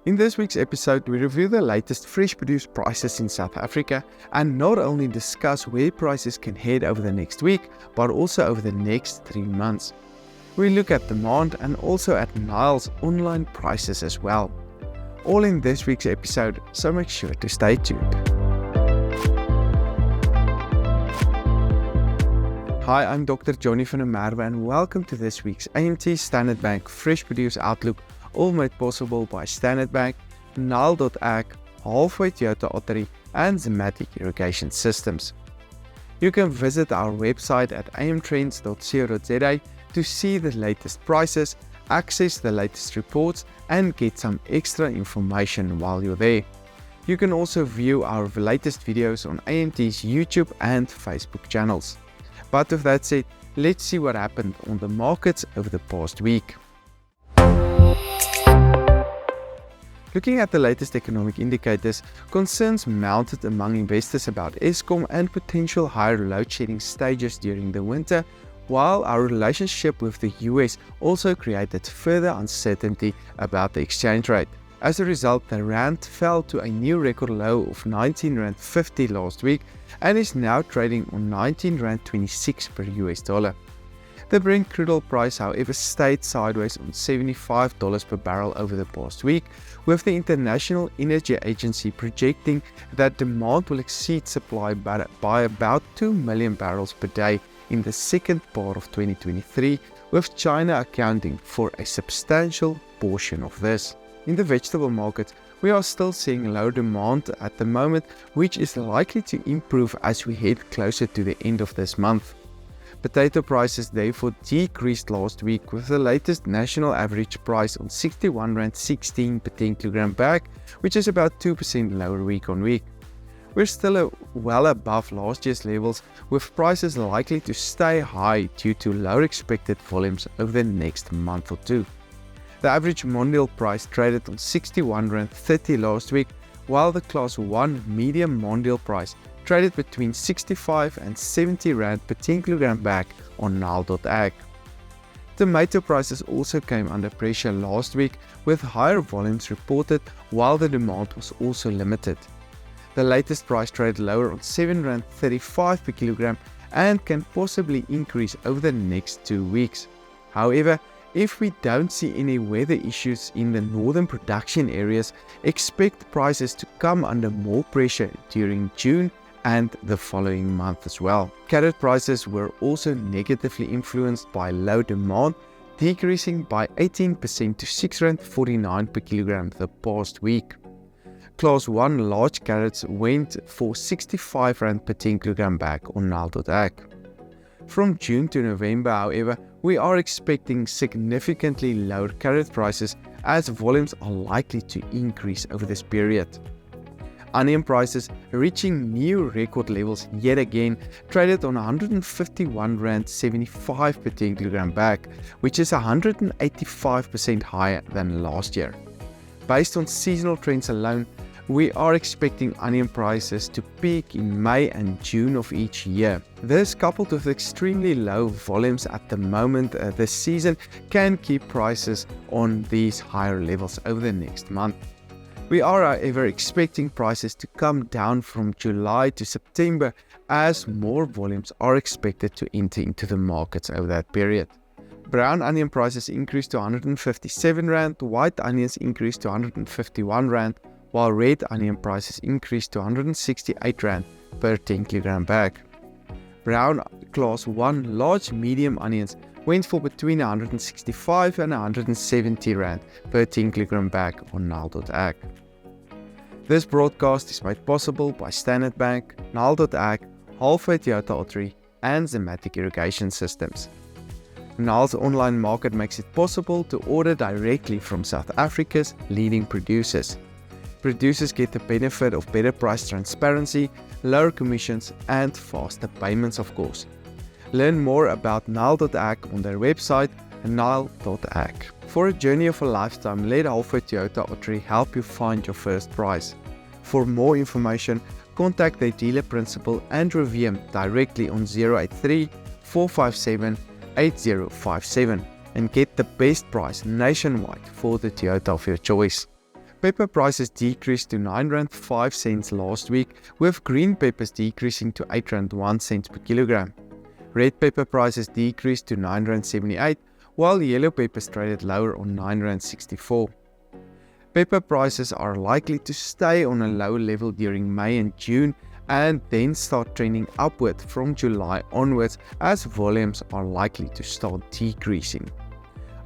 In this week's episode, we review the latest fresh produce prices in South Africa and not only discuss where prices can head over the next week, but also over the next 3 months. We look at demand and also at Nile's online prices as well. All in this week's episode, so make sure to stay tuned. Hi, I'm Dr. Johnny van der Merwe and welcome to this week's AMT Standard Bank Fresh Produce Outlook, all made possible by Standard Bank, Nile.ag, Halfway Toyota Ottery and Zimmatic Irrigation Systems. You can visit our website at amtrends.co.za to see the latest prices, access the latest reports and get some extra information while you're there. You can also view our latest videos on AMT's YouTube and Facebook channels. But with that said, let's see what happened on the markets over the past week. Looking at the latest economic indicators, concerns mounted among investors about Eskom and potential higher load shedding stages during the winter, while our relationship with the US also created further uncertainty about the exchange rate. As a result, the rand fell to a new record low of 19.50 Rand last week and is now trading on 19.26 Rand per US dollar. The Brent crude oil price, however, stayed sideways on $75 per barrel over the past week, with the International Energy Agency projecting that demand will exceed supply by about 2 million barrels per day in the second part of 2023, with China accounting for a substantial portion of this. In the vegetable market, we are still seeing low demand at the moment, which is likely to improve as we head closer to the end of this month. Potato prices therefore decreased last week, with the latest national average price on 61.16 Rand per 10 kg bag, which is about 2% lower week on week. We're still well above last year's levels, with prices likely to stay high due to lower expected volumes over the next month or two. The average mondial price traded on 61.30 Rand last week, while the Class 1 medium mondial price traded between 65 and 70 Rand per 10 kg bag on Nile.ag. Tomato prices also came under pressure last week, with higher volumes reported while the demand was also limited. The latest price traded lower on 7.35 Rand per kilogram and can possibly increase over the next 2 weeks. However, if we don't see any weather issues in the northern production areas, expect prices to come under more pressure during June and the following month as well. Carrot prices were also negatively influenced by low demand, decreasing by 18% to 6.49 Rand per kilogram the past week. Class 1 large carrots went for 65 Rand per 10 kg bag on Nile.ag. From June to November, however, we are expecting significantly lower carrot prices as volumes are likely to increase over this period. Onion prices reaching new record levels yet again, traded on 151.75 Rand per 10 kg bag, which is 185% higher than last year. Based on seasonal trends alone, we are expecting onion prices to peak in May and June of each year. This, coupled with extremely low volumes at the moment this season, can keep prices on these higher levels over the next month. We are, however, expecting prices to come down from July to September as more volumes are expected to enter into the markets over that period. Brown onion prices increased to 157 Rand, white onions increased to 151 Rand, while red onion prices increased to 168 Rand per 10 kg bag. Brown Class 1 large medium onions went for between 165 and 170 Rand per 10 kg bag on Nile.ag. This broadcast is made possible by Standard Bank, Nile.ag, Halfway Toyota Ottery and Zimmatic Irrigation Systems. Nile's online market makes it possible to order directly from South Africa's leading producers. Producers get the benefit of better price transparency, lower commissions and faster payments, of course. Learn more about Nile.ag on their website, Nile.ag. For a journey of a lifetime, let Halfway Toyota Ottery help you find your first prize. For more information, contact their dealer principal and review them directly on 083 457 8057 and get the best price nationwide for the Toyota of your choice. Pepper prices decreased to R9.05 last week, with green peppers decreasing to R8.01 per kilogram. Red pepper prices decreased to R9.78, while yellow peppers traded lower on R9.64. Pepper prices are likely to stay on a low level during May and June and then start trending upward from July onwards as volumes are likely to start decreasing.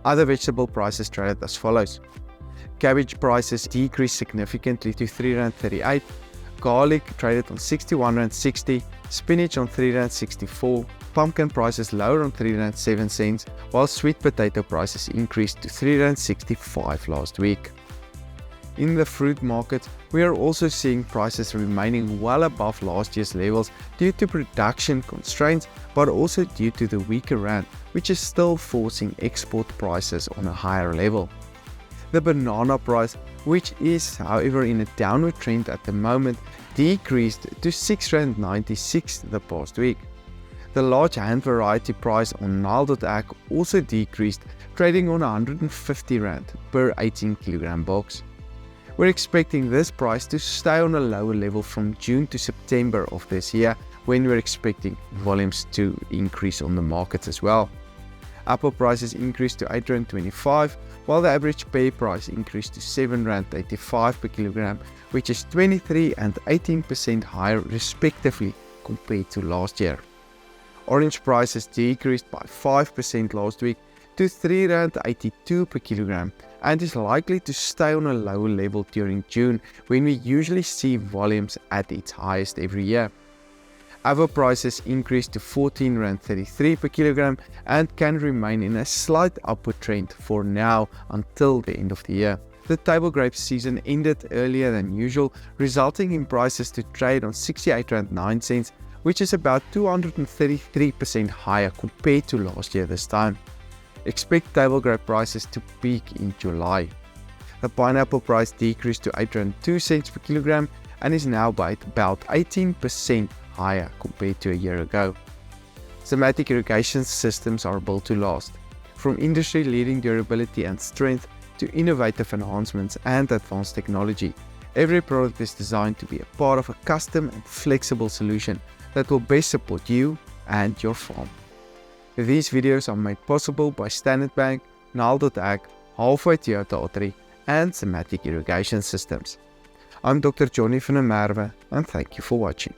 Other vegetable prices traded as follows. Cabbage prices decreased significantly to R3.38, garlic traded on R61.60, spinach on R3.64, pumpkin prices lower on R3.07, while sweet potato prices increased to R3.65 last week. In the fruit market, we are also seeing prices remaining well above last year's levels due to production constraints, but also due to the weaker rand, which is still forcing export prices on a higher level. The banana price, which is however in a downward trend at the moment, decreased to R6.96 the past week. The large hand variety price on Nile.ag also decreased, trading on R150 per 18 kg box. We're expecting this price to stay on a lower level from June to September of this year, when we're expecting volumes to increase on the markets as well. Apple prices increased to R8.25, while the average pear price increased to R7.85 per kilogram, which is 23% and 18% higher respectively compared to last year. Orange prices decreased by 5% last week to R3.82 per kilogram and is likely to stay on a lower level during June, when we usually see volumes at its highest every year. Avo prices increased to R14.33 per kilogram and can remain in a slight upward trend for now until the end of the year. The table grape season ended earlier than usual, resulting in prices to trade on R68.09, which is about 233% higher compared to last year this time. Expect table grape prices to peak in July. The pineapple price decreased to R8.02 per kilogram and is now by about 18% higher compared to a year ago. Zimmatic irrigation systems are built to last. From industry-leading durability and strength to innovative enhancements and advanced technology, every product is designed to be a part of a custom and flexible solution that will best support you and your farm. These videos are made possible by Standard Bank, Nile.ag, Halfway Toyota Ottery, and Zimmatic irrigation systems. I'm Dr. Johnny van der Merwe, and thank you for watching.